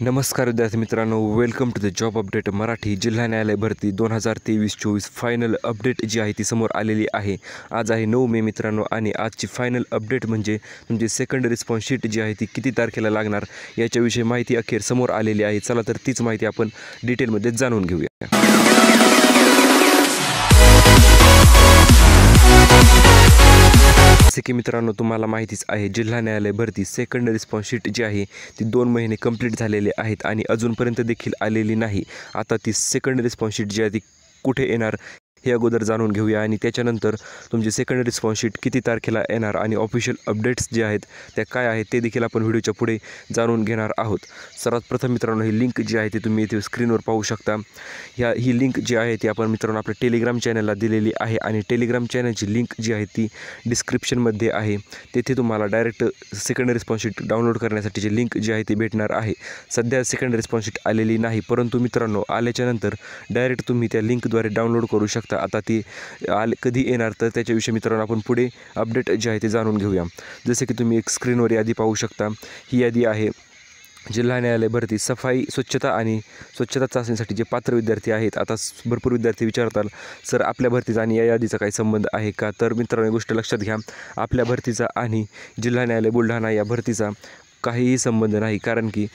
नमस्कार विद्यार्थी मित्रांनो, welcome to the job update Marathi. जिल्हा न्यायालय भरती 2023-24 फायनल अपडेट जी आहे ती समोर आलेली आहे. आज आहे 9 मे मित्रांनो, आणि आजची फायनल अपडेट म्हणजे तुमची सेकंड रिस्पॉन्स शीट जी आहे ती किती तारखेला लागणार याच्याविषयी माहिती अखेर समोर आलेली आहे. चला तर तीच माहिती आपण डिटेलमध्ये जाणून घेऊया. जसे की मित्रांनो तुम्हाला माहितीच आहे, जिल्हा न्यायालय भरती सेकंड रिस्पॉन्स शीट जी आहे ती 2 महिने कंप्लीट झालेले आहेत आणि अजूनपर्यंत देखील आलेली नाही. आता ती सेकंड रिस्पॉन्स शीट जी आहे ती कुठे येणार हे अगोदर जाणून घेऊया, आणि त्याच्यानंतर तुमची सेकंड रिस्पॉन्स शीट किती तारखेला येणार आणि ऑफिशियल अपडेट्स जे आहेत त्या काय आहेत ते देखील आपण व्हिडिओच्या पुढे जाणून घेणार आहोत. सर्वात प्रथम मित्रांनो, ही लिंक जी आहे ती तुम्ही इथे स्क्रीनवर पाहू शकता. ही लिंक जी आहे ती आपण मित्रांनो आपल्या टेलिग्राम चॅनलला दिलेली आहे, आणि टेलिग्राम चॅनलची लिंक जी आहे ती डिस्क्रिप्शनमध्ये आहे. तेथे तुम्हाला direct second response sheet download करण्यासाठीची लिंक जी आहे ती भेटणार आहे. सध्या सेकंड रिस्पॉन्स शीट आलेली नाही, परंतु मित्रांनो आल्याच्यानंतर डायरेक्ट तुम्ही त्या लिंकद्वारे डाउनलोड करू शकता. आता ती कधी येणार तर त्याच्याविषयी मित्रांनो आपण पुढे अपडेट जे आहे ते जाणून घेऊया. जसे की तुम्ही एक स्क्रीनवर यादी पाहू शकता. ही यादी आहे जिल्हा न्यायालय भरती सफाई स्वच्छता चाचणीसाठी जे पात्र विद्यार्थी आहेत. आता भरपूर विद्यार्थी विचारतात, सर आपल्या भरतीचा आणि या यादीचा काही संबंध आहे का? तर मित्रांनो ही गोष्ट लक्षात घ्या, आपल्या भरतीचा आणि जिल्हा न्यायालय बुलढाणा या भरतीचा काहीही संबंध नाही. कारण की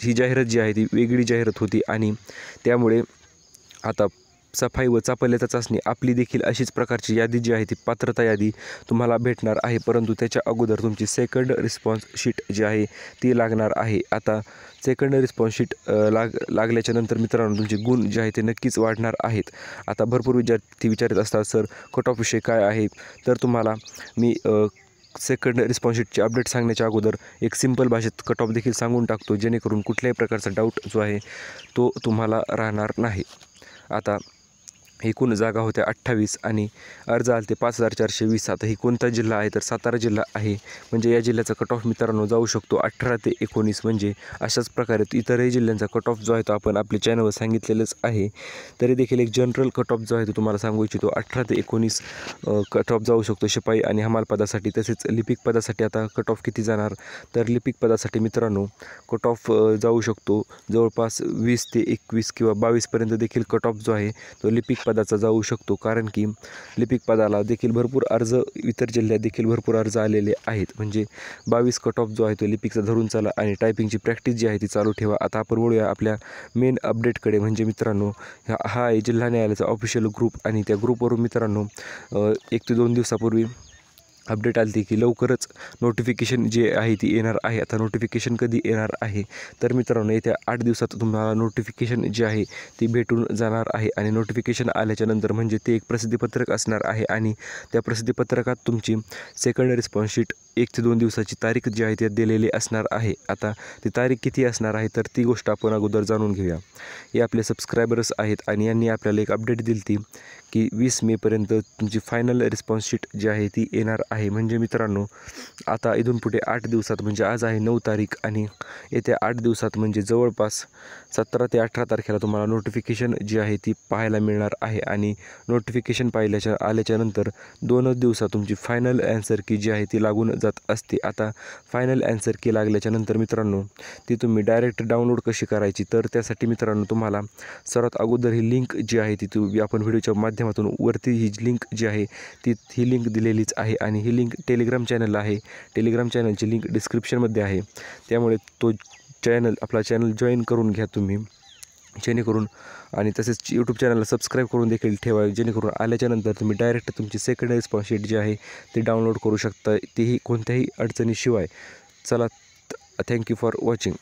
ही जाहिरात जी आहे ती वेगळी जाहिरात होती, आणि त्यामुळे आता सफाई व चापल्यता चाचणी आपली देखील अशीच प्रकारची यादी जी आहे ती पात्रता यादी तुम्हाला भेटणार आहे. परंतु त्याच्या अगोदर तुमची सेकंड रिस्पॉन्स शीट जी आहे ती लागणार आहे. आता सेकंड रिस्पॉन्स शीट लागल्याच्या नंतर मित्रांनो तुमचे गुण जे आहे ते नक्कीच वाढणार आहेत. आता भरपूर विद्यार्थी विचारत असतात, सर कट ऑफ विषय काय आहे? तर तुम्हाला मी सेकंड रिस्पॉन्स शीटची अपडेट सांगण्याच्या अगोदर एक सिंपल भाषेत कट ऑफ देखील सांगून टाकतो, जेणेकरून कुठल्याही प्रकारचा डाऊट जो आहे तो तुम्हाला राहणार नाही. आता एकूण जागा होत्या 28 आणि अर्ज आले ते 5420. आता ही कोणता जिल्हा आहे तर सातारा जिल्हा आहे. म्हणजे या जिल्ह्याचा कट ऑफ मित्रांनो जाऊ शकतो 18 ते 19. म्हणजे अशाच प्रकारे इतरही जिल्ह्यांचा कट ऑफ जो आहे तो आपण आपल्या चॅनलवर सांगितलेलंच आहे. तरी देखील एक जनरल कट ऑफ जो आहे तो तुम्हाला सांगू इच्छितो. 18 ते 19 कट ऑफ जाऊ शकतो शिपाई आणि हमाल पदासाठी. तसेच लिपिक पदासाठी आता कट ऑफ किती जाणार तर लिपिक पदासाठी मित्रांनो कट ऑफ जाऊ शकतो जवळपास 20 ते 21 किंवा 22पर्यंत देखील कट ऑफ जो आहे तो लिपिक पदाचा जाऊ शकतो. कारण की लिपिक पदाला देखील भरपूर अर्ज, इतर जिल्ह्यात देखील भरपूर अर्ज आलेले आहेत. म्हणजे 22 कट ऑफ जो आहे तो लिपिकचा धरून चाला, आणि टायपिंगची प्रॅक्टिस जी आहे ती चालू ठेवा. आता आपण वळूया आपल्या मेन अपडेटकडे. म्हणजे मित्रांनो हा आहे जिल्हा न्यायालयाचा ऑफिशियल ग्रुप, आणि त्या ग्रुपवरून मित्रांनो 1 ते 2 दिवसापूर्वी अपडेट आली की लवकरच नोटिफिकेशन जे आहे ती येणार आहे. आता नोटिफिकेशन कधी येणार आहे तर मित्रांनो येत्या 8 दिवसात तुम्हाला नोटिफिकेशन जे आहे ती भेटून जाणार आहे. आणि नोटिफिकेशन आल्याच्या नंतर म्हणजे ते एक प्रसिद्धीपत्रक असणार आहे, आणि त्या प्रसिद्धीपत्रकात तुमची सेकंड रिस्पॉन्स शीट 1 ते 2 दिवसाची तारीख जी आहे ती दिलेली असणार आहे. आता ती तारीख किती असणार आहे तर ती गोष्ट आपण अगोदर जाणून घेऊया. हे आपले सबस्क्रायबर्स आहेत, आणि यांनी आपल्याला एक अपडेट दिली ती की 20 मेपर्यंत तुमची फायनल रिस्पॉन्स शीट जी आहे ती येणार आहे. म्हणजे मित्रांनो आता इथून पुढे 8 दिवसात, म्हणजे आज आहे 9 तारीख, आणि येत्या 8 दिवसात म्हणजे जवळपास 17 ते 18 तारखेला तुम्हाला नोटिफिकेशन जी आहे ती पाहायला मिळणार आहे. आणि नोटिफिकेशन आल्याच्या नंतर 2 दिवसात तुमची फायनल ॲन्सर की जी आहे ती लागून जात असते. आता फायनल ॲन्सर की लागल्याच्या नंतर मित्रांनो ती तुम्ही डायरेक्ट डाउनलोड कशी करायची तर त्यासाठी मित्रांनो तुम्हाला सर्वात अगोदर ही लिंक जी आहे ती आपण व्हिडिओच्या माध्यमातून वरती ही लिंक जी आहे ही लिंक दिलेलीच आहे, आणि ही लिंक टेलिग्राम चॅनलला आहे. टेलिग्राम चॅनलची लिंक डिस्क्रिप्शनमध्ये आहे. त्यामुळे तो आपला चॅनल जॉईन करून घ्या तुम्ही, जेणेकरून, आणि तसेच यूट्यूब चॅनलला सबस्क्राईब करून देखील ठेवा, जेणेकरून आल्याच्यानंतर तुम्ही डायरेक्ट तुमची सेकंड रिस्पॉन्स शीट जी आहे ती डाउनलोड करू शकता, तेही कोणत्याही अडचणीशिवाय. चला, थँक्यू फॉर वॉचिंग.